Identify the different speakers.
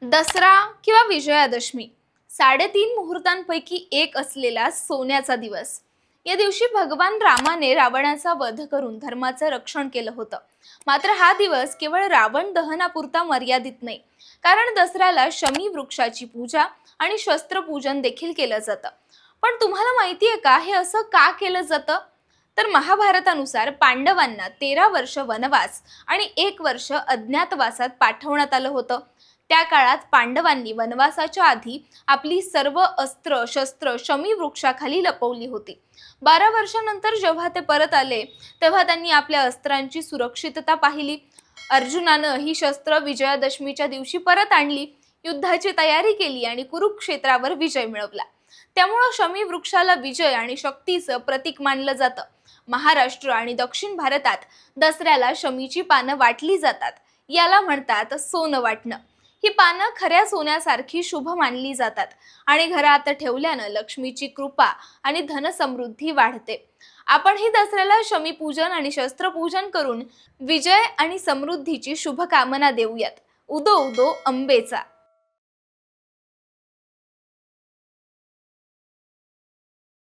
Speaker 1: दसरा किंवा विजयादशमी 3.5 मुहूर्तांपैकी एक असलेला सोन्याचा दिवस. या दिवशी भगवान रामाने रावणाचा वध करून धर्माचं रक्षण केलं होतं. मात्र हा दिवस केवळ रावण दहनापुरता मर्यादित नाही, कारण दसऱ्याला शमी वृक्षाची पूजा आणि शस्त्रपूजन देखील केलं जातं. पण तुम्हाला माहितीये का हे असं का केलं जातं? तर महाभारतानुसार पांडवांना 13 वर्ष वनवास आणि 1 वर्ष अज्ञातवासात पाठवण्यात आलं होतं. त्या काळात पांडवांनी वनवासाच्या आधी आपली सर्व अस्त्र शस्त्र शमी वृक्षाखाली लपवली होती. 12 वर्षानंतर जेव्हा ते परत आले तेव्हा त्यांनी आपल्या अस्त्रांची सुरक्षितता पाहिली. अर्जुनानं ही शस्त्र विजयादशमीच्या दिवशी परत आणली, युद्धाची तयारी केली आणि कुरुक्षेत्रावर विजय मिळवला. त्यामुळे शमी वृक्षाला विजय आणि शक्तीचं प्रतीक मानलं जातं. महाराष्ट्र आणि दक्षिण भारतात दसऱ्याला शमीची पानं वाटली जातात. याला म्हणतात सोनं वाटणं. ही पानं खऱ्या सोन्यासारखी शुभ मानली जातात आणि घरात ठेवल्यानं लक्ष्मीची कृपा आणि धनसमृद्धी वाढते. आपण ही दसऱ्याला शमीपूजन आणि शस्त्रपूजन करून विजय आणि समृद्धीची शुभकामना देऊयात. उदो उदो अंबेचा.